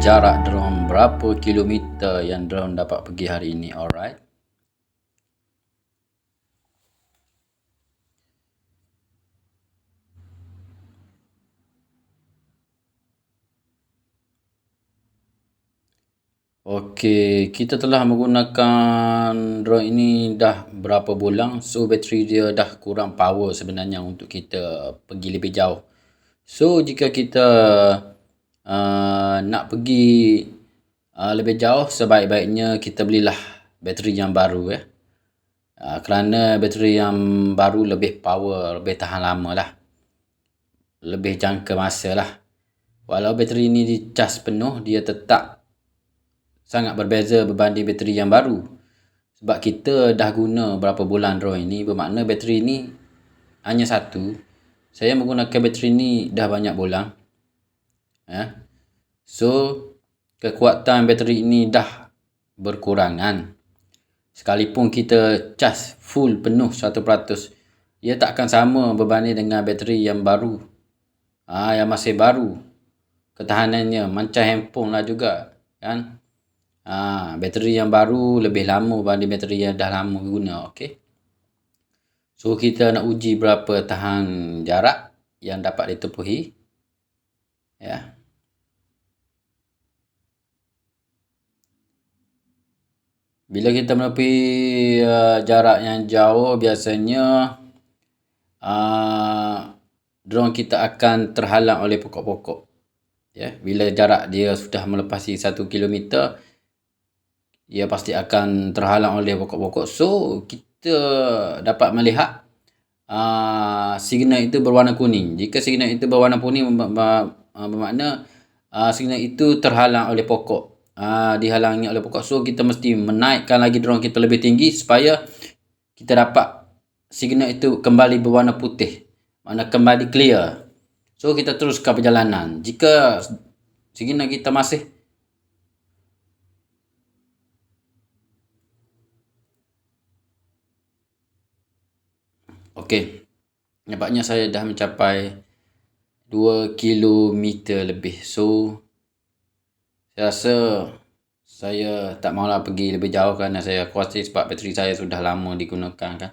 jarak drone berapa kilometer yang drone dapat pergi hari ini. Alright. Okey, kita telah menggunakan drone ini dah berapa bulan, so bateri dia dah kurang power sebenarnya untuk kita pergi lebih jauh. So jika kita nak pergi lebih jauh, sebaik-baiknya kita belilah bateri yang baru ya. Kerana bateri yang baru lebih power, lebih tahan lama lah. Lebih jangka masa lah. Walau bateri ini dicas penuh, dia tetap sangat berbeza berbanding bateri yang baru. Sebab kita dah guna berapa bulan drone ini, bermakna bateri ini hanya satu. Saya menggunakan bateri ini dah banyak bulan. Ya. So, kekuatan bateri ini dah berkurangan. Sekalipun kita cas full penuh 100%, ia tak akan sama berbanding dengan bateri yang baru. Yang masih baru. Ketahanannya macam handphone lah juga, kan? Bateri yang baru lebih lama berbanding bateri yang dah lama guna, okey. So kita nak uji berapa tahan jarak yang dapat ditepuhi. Ya. Bila kita menepi jarak yang jauh, biasanya drone kita akan terhalang oleh pokok-pokok. Ya, bila jarak dia sudah melepasi 1 kilometer, ia pasti akan terhalang oleh pokok-pokok. So kita dapat melihat signal itu berwarna kuning. Jika signal itu berwarna kuning bermakna signal itu terhalang oleh pokok. Dihalangi oleh pokok. So kita mesti menaikkan lagi drone kita lebih tinggi supaya kita dapat signal itu kembali berwarna putih. Makna kembali clear. So kita teruskan perjalanan. Jika signal kita masih okey. Nampaknya saya dah mencapai 2 kilometer lebih. So saya rasa saya tak maulah pergi lebih jauh kerana saya khawatir sebab bateri saya sudah lama digunakan kan.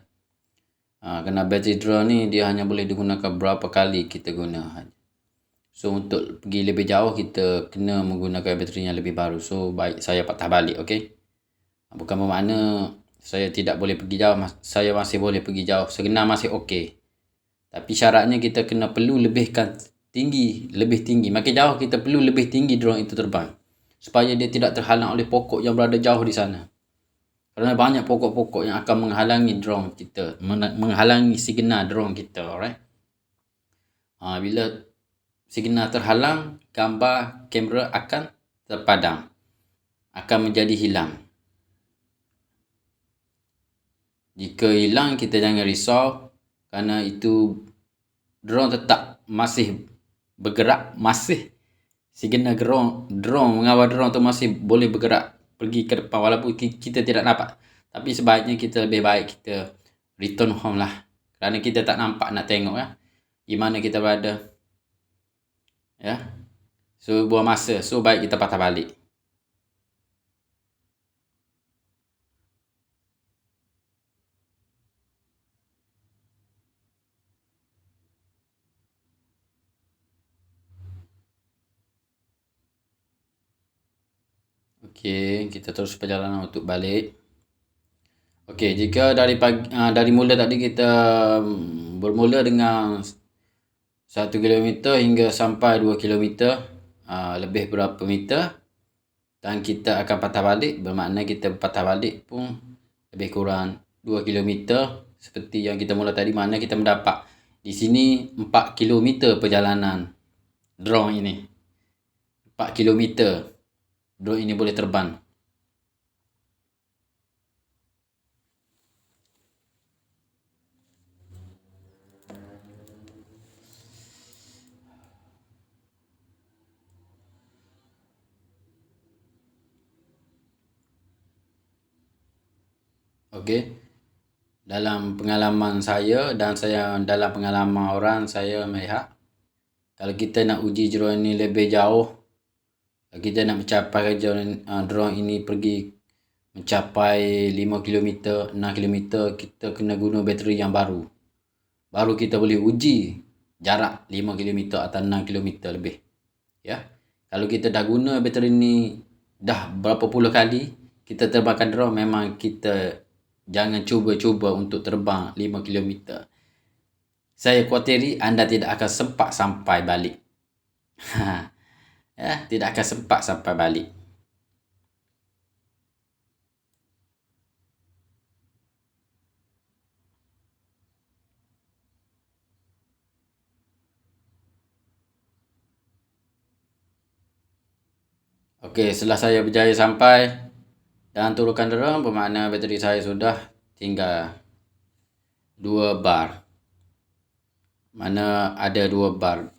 Kerana bateri drone ni dia hanya boleh digunakan berapa kali kita guna. So untuk pergi lebih jauh kita kena menggunakan bateri yang lebih baru. So baik saya patah balik, okey. Bukan bermakna saya tidak boleh pergi jauh, saya masih boleh pergi jauh. Segenap masih okey. Tapi syaratnya kita kena perlu lebihkan lebih tinggi. Makin jauh kita perlu lebih tinggi drone itu terbang. Supaya dia tidak terhalang oleh pokok yang berada jauh di sana. Kerana banyak pokok-pokok yang akan menghalangi drone kita, menghalangi signal drone kita, alright. Bila signal terhalang, gambar kamera akan terpadam, akan menjadi hilang. Jika hilang, kita jangan risau kerana itu drone tetap masih bergerak, masih signal drone mengawal drone tu masih boleh bergerak pergi ke depan walaupun kita tidak nampak. Tapi sebaiknya kita lebih baik kita return home lah. Kerana kita tak nampak nak tengok ya, di mana kita berada. Ya. So buang masa. So baik kita patah balik. Okey, kita terus perjalanan untuk balik. Okey, jika dari mula tadi kita bermula dengan 1 kilometer hingga sampai 2 kilometer, lebih berapa meter, dan kita akan patah balik, bermakna kita patah balik pun lebih kurang 2 kilometer seperti yang kita mula tadi, mana kita mendapat di sini 4 kilometer perjalanan drone ini. 4 kilometer drone ini boleh terbang. Okey. Dalam pengalaman saya dan dalam pengalaman orang, saya melihat kalau kita nak uji drone ni lebih jauh, kita nak mencapai drone ini pergi mencapai 5 km, 6 km, kita kena guna bateri yang baru. Baru kita boleh uji jarak 5 km atau 6 km lebih. Ya. Kalau kita dah guna bateri ni dah berapa puluh kali kita terbangkan drone, memang kita jangan cuba-cuba untuk terbang 5 km. Saya khawatiri anda tidak akan sempat sampai balik. Ya, tidak akan sempat sampai balik. Okey, setelah saya berjaya sampai dan turunkan drone, bermakna bateri saya sudah tinggal 2 bar. Mana ada 2 bar.